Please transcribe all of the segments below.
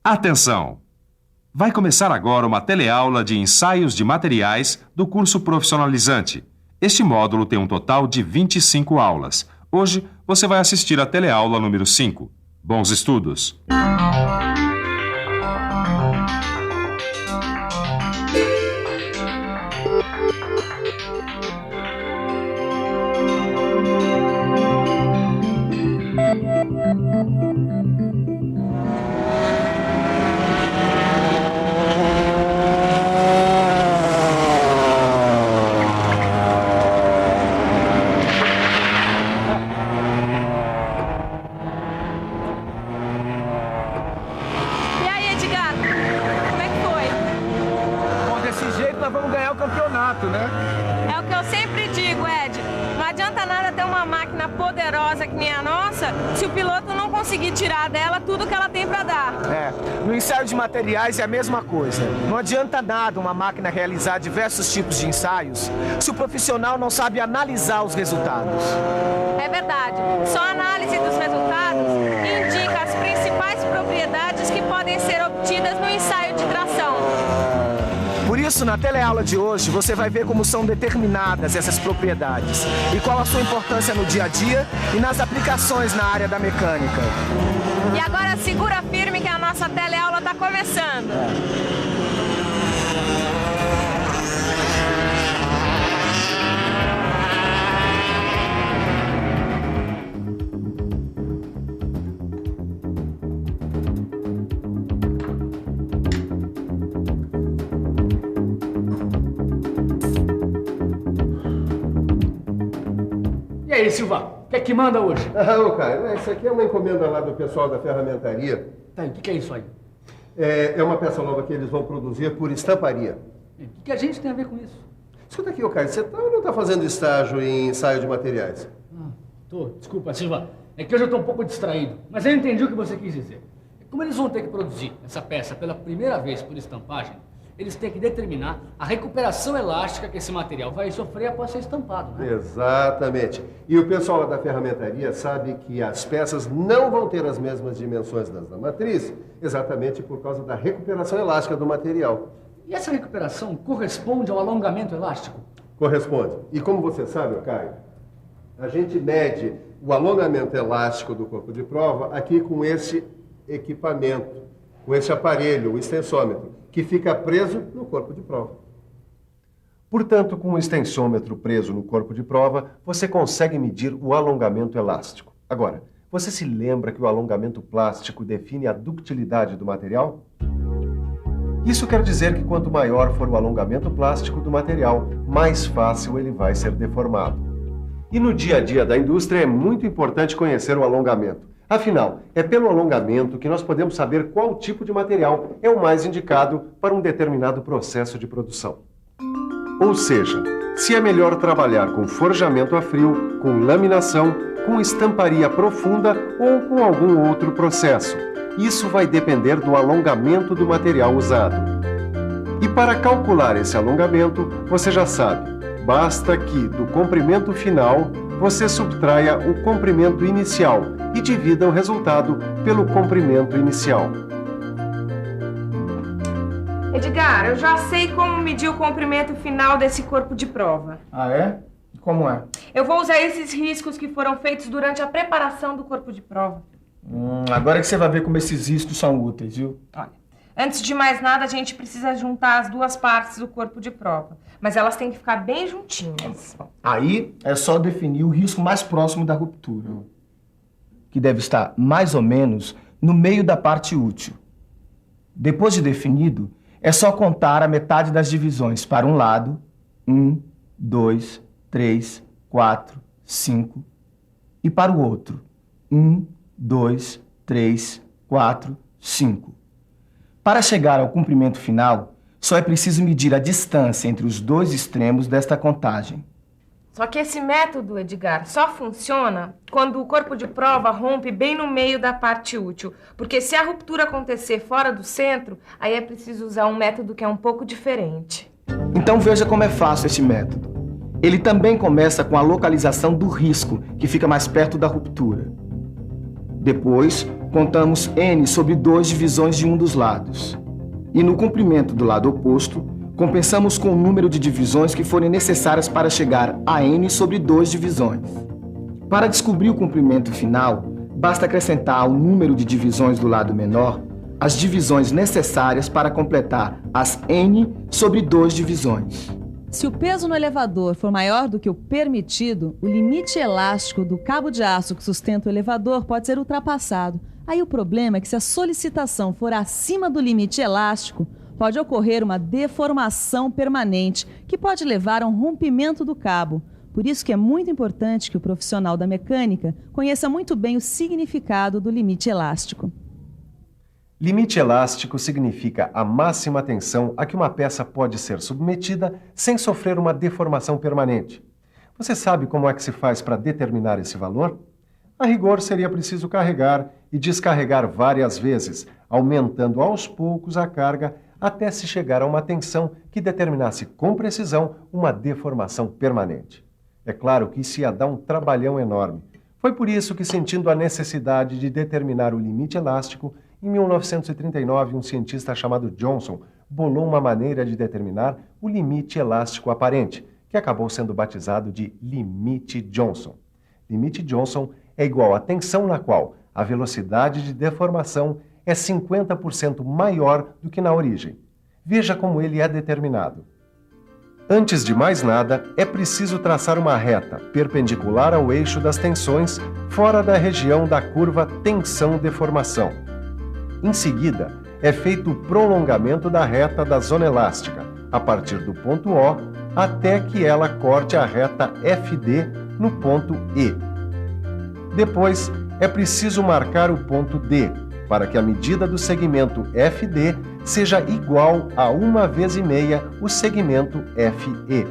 Atenção! Vai começar agora uma teleaula de ensaios de materiais do curso profissionalizante. Este módulo tem um total de 25 aulas. Hoje você vai assistir a teleaula número 5. Bons estudos! É o que eu sempre digo, Ed. Não adianta nada ter uma máquina poderosa que nem a nossa se o piloto não conseguir tirar dela tudo que ela tem para dar. No ensaio de materiais é a mesma coisa. Não adianta nada uma máquina realizar diversos tipos de ensaios se o profissional não sabe analisar os resultados. É verdade. Só a análise dos resultados indica as principais propriedades que podem ser obtidas no ensaio de tração. Por isso, na teleaula de hoje, você vai ver como são determinadas essas propriedades e qual a sua importância no dia a dia e nas aplicações na área da mecânica. E agora segura firme que a nossa teleaula está começando. E aí, Silva, o que é que manda hoje? Ô, Caio, isso aqui é uma encomenda lá do pessoal da ferramentaria. Tá, e o que é isso aí? É uma peça nova que eles vão produzir por estamparia. E o que a gente tem a ver com isso? Escuta aqui, ô Caio, você tá ou não tá fazendo estágio em ensaio de materiais? Tô. Desculpa, Silva. É que hoje eu tô um pouco distraído. Mas eu entendi o que você quis dizer. Como eles vão ter que produzir essa peça pela primeira vez por estampagem, eles têm que determinar a recuperação elástica que esse material vai sofrer após ser estampado, né? Exatamente. E o pessoal lá da ferramentaria sabe que as peças não vão ter as mesmas dimensões das da matriz, exatamente por causa da recuperação elástica do material. E essa recuperação corresponde ao alongamento elástico? Corresponde. E como você sabe, ô Caio, a gente mede o alongamento elástico do corpo de prova aqui com esse equipamento, com esse aparelho, o extensômetro, que fica preso no corpo de prova. Portanto, com o extensômetro preso no corpo de prova, você consegue medir o alongamento elástico. Agora, você se lembra que o alongamento plástico define a ductilidade do material? Isso quer dizer que quanto maior for o alongamento plástico do material, mais fácil ele vai ser deformado. E no dia a dia da indústria é muito importante conhecer o alongamento. Afinal, é pelo alongamento que nós podemos saber qual tipo de material é o mais indicado para um determinado processo de produção. Ou seja, se é melhor trabalhar com forjamento a frio, com laminação, com estamparia profunda ou com algum outro processo. Isso vai depender do alongamento do material usado. E para calcular esse alongamento, você já sabe, basta que do comprimento final você subtraia o comprimento inicial e divida o resultado pelo comprimento inicial. Edgar, eu já sei como medir o comprimento final desse corpo de prova. Ah, é? Como é? Eu vou usar esses riscos que foram feitos durante a preparação do corpo de prova. Agora que você vai ver como esses riscos são úteis, viu? Olha, antes de mais nada, a gente precisa juntar as duas partes do corpo de prova. Mas elas têm que ficar bem juntinhas. Aí é só definir o risco mais próximo da ruptura, que deve estar mais ou menos no meio da parte útil. Depois de definido, é só contar a metade das divisões para um lado, 1, 2, 3, 4, 5, e para o outro, 1, 2, 3, 4, 5. Para chegar ao comprimento final, só é preciso medir a distância entre os dois extremos desta contagem. Só que esse método, Edgar, só funciona quando o corpo de prova rompe bem no meio da parte útil. Porque se a ruptura acontecer fora do centro, aí é preciso usar um método que é um pouco diferente. Então veja como é fácil esse método. Ele também começa com a localização do risco, que fica mais perto da ruptura. Depois, contamos n sobre 2 divisões de um dos lados. E no comprimento do lado oposto, compensamos com o número de divisões que forem necessárias para chegar a n sobre 2 divisões. Para descobrir o comprimento final, basta acrescentar ao número de divisões do lado menor as divisões necessárias para completar as n sobre 2 divisões. Se o peso no elevador for maior do que o permitido, o limite elástico do cabo de aço que sustenta o elevador pode ser ultrapassado. Aí o problema é que se a solicitação for acima do limite elástico, pode ocorrer uma deformação permanente, que pode levar a um rompimento do cabo. Por isso que é muito importante que o profissional da mecânica conheça muito bem o significado do limite elástico. Limite elástico significa a máxima tensão a que uma peça pode ser submetida sem sofrer uma deformação permanente. Você sabe como é que se faz para determinar esse valor? A rigor, seria preciso carregar e descarregar várias vezes, aumentando aos poucos a carga até se chegar a uma tensão que determinasse com precisão uma deformação permanente. É claro que isso ia dar um trabalhão enorme. Foi por isso que, sentindo a necessidade de determinar o limite elástico, em 1939, um cientista chamado Johnson bolou uma maneira de determinar o limite elástico aparente, que acabou sendo batizado de limite Johnson. Limite Johnson é igual à tensão na qual a velocidade de deformação é 50% maior do que na origem. Veja como ele é determinado. Antes de mais nada, é preciso traçar uma reta perpendicular ao eixo das tensões fora da região da curva tensão-deformação. Em seguida, é feito o prolongamento da reta da zona elástica, a partir do ponto O até que ela corte a reta FD no ponto E. Depois, é preciso marcar o ponto D, para que a medida do segmento FD seja igual a 1,5 vezes o segmento FE.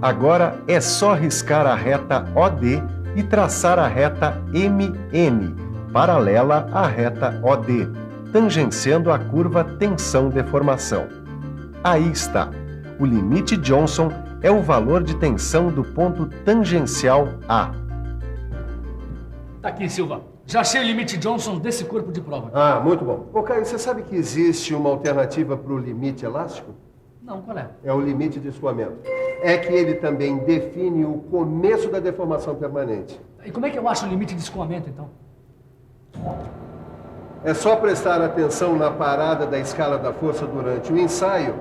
Agora é só riscar a reta OD e traçar a reta MN, paralela à reta OD, tangenciando a curva tensão-deformação. Aí está. O limite Johnson é o valor de tensão do ponto tangencial A. Tá aqui, Silva. Já achei o limite Johnson desse corpo de prova. Ah, muito bom. Ô, Caio, você sabe que existe uma alternativa para o limite elástico? Não, qual é? É o limite de escoamento. É que ele também define o começo da deformação permanente. E como é que eu acho o limite de escoamento, então? É só prestar atenção na parada da escala da força durante o ensaio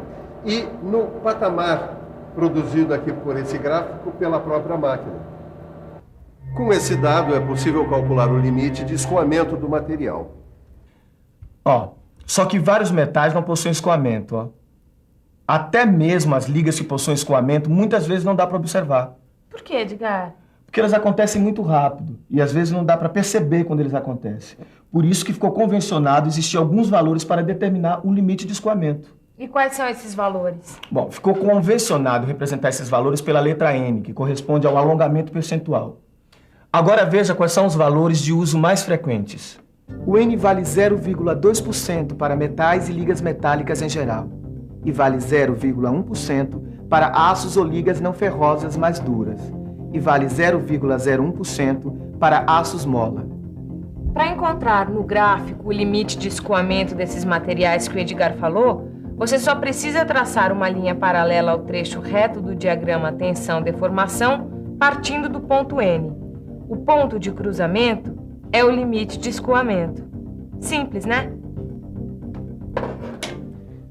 e no patamar produzido aqui por esse gráfico pela própria máquina. Com esse dado é possível calcular o limite de escoamento do material. Só que vários metais não possuem escoamento, Até mesmo as ligas que possuem escoamento muitas vezes não dá para observar. Por que, Edgar? Porque elas acontecem muito rápido e às vezes não dá para perceber quando eles acontecem. Por isso que ficou convencionado existir alguns valores para determinar o limite de escoamento. E quais são esses valores? Bom, ficou convencionado representar esses valores pela letra N, que corresponde ao alongamento percentual. Agora veja quais são os valores de uso mais frequentes. O N vale 0,2% para metais e ligas metálicas em geral, e vale 0,1% para aços ou ligas não ferrosas mais duras, e vale 0,01% para aços mola. Para encontrar no gráfico o limite de escoamento desses materiais que o Edgar falou, você só precisa traçar uma linha paralela ao trecho reto do diagrama tensão-deformação, partindo do ponto N. O ponto de cruzamento é o limite de escoamento. Simples, né?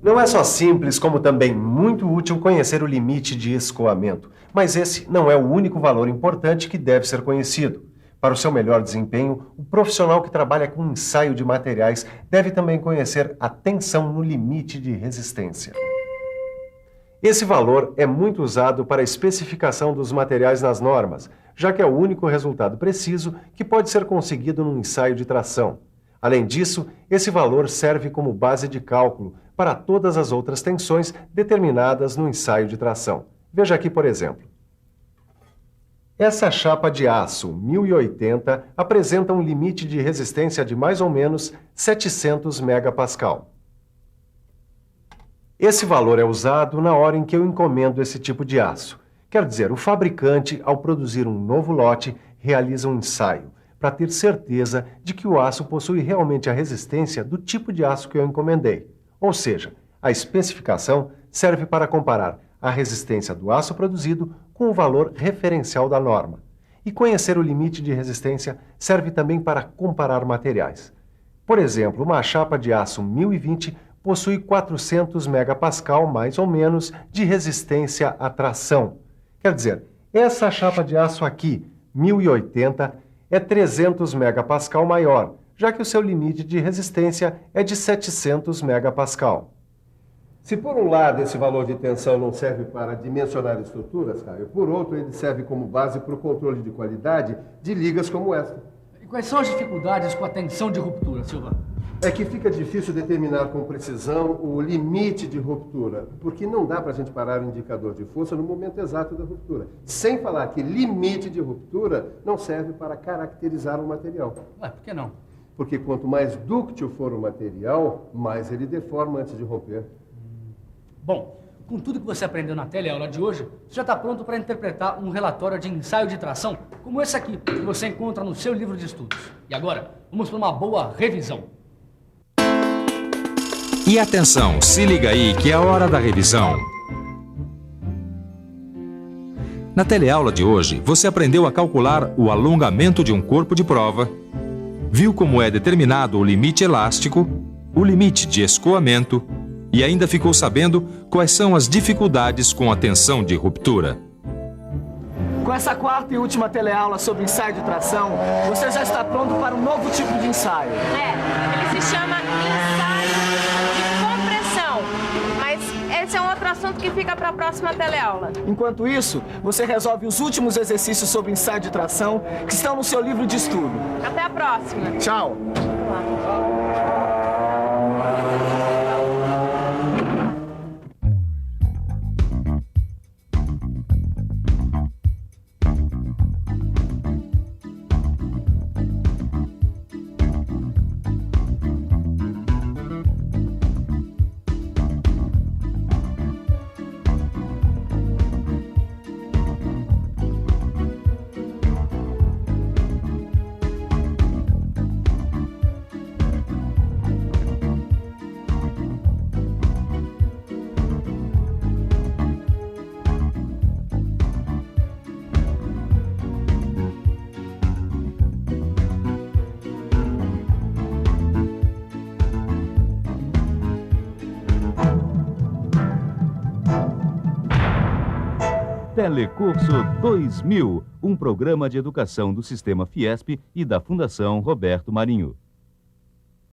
Não é só simples, como também muito útil conhecer o limite de escoamento. Mas esse não é o único valor importante que deve ser conhecido. Para o seu melhor desempenho, o profissional que trabalha com ensaio de materiais deve também conhecer a tensão no limite de resistência. Esse valor é muito usado para a especificação dos materiais nas normas, já que é o único resultado preciso que pode ser conseguido num ensaio de tração. Além disso, esse valor serve como base de cálculo para todas as outras tensões determinadas no ensaio de tração. Veja aqui, por exemplo. Essa chapa de aço 1080 apresenta um limite de resistência de mais ou menos 700 megapascal. Esse valor é usado na hora em que eu encomendo esse tipo de aço. Quer dizer, o fabricante, ao produzir um novo lote, realiza um ensaio para ter certeza de que o aço possui realmente a resistência do tipo de aço que eu encomendei. Ou seja, a especificação serve para comparar a resistência do aço produzido com o valor referencial da norma. E conhecer o limite de resistência serve também para comparar materiais. Por exemplo, uma chapa de aço 1020 possui 400 megapascal, mais ou menos, de resistência à tração. Quer dizer, essa chapa de aço aqui, 1080, é 300 megapascal maior, já que o seu limite de resistência é de 700 megapascal. Se por um lado esse valor de tensão não serve para dimensionar estruturas, Caio, por outro ele serve como base para o controle de qualidade de ligas como esta. E quais são as dificuldades com a tensão de ruptura, Silva? É que fica difícil determinar com precisão o limite de ruptura, porque não dá para a gente parar o indicador de força no momento exato da ruptura. Sem falar que limite de ruptura não serve para caracterizar um material. Ué, por que não? Porque quanto mais dúctil for o material, mais ele deforma antes de romper. Bom, com tudo que você aprendeu na teleaula de hoje, você já está pronto para interpretar um relatório de ensaio de tração como esse aqui, que você encontra no seu livro de estudos. E agora, vamos para uma boa revisão. E atenção, se liga aí que é a hora da revisão. Na teleaula de hoje, você aprendeu a calcular o alongamento de um corpo de prova, viu como é determinado o limite elástico, o limite de escoamento e ainda ficou sabendo quais são as dificuldades com a tensão de ruptura. Com essa quarta e última teleaula sobre ensaio de tração, você já está pronto para um novo tipo de ensaio. Ele se chama ensaio de compressão. Mas esse é um outro assunto que fica para a próxima teleaula. Enquanto isso, você resolve os últimos exercícios sobre ensaio de tração que estão no seu livro de estudo. Até a próxima. Tchau! Telecurso 2000, um programa de educação do Sistema Fiesp e da Fundação Roberto Marinho.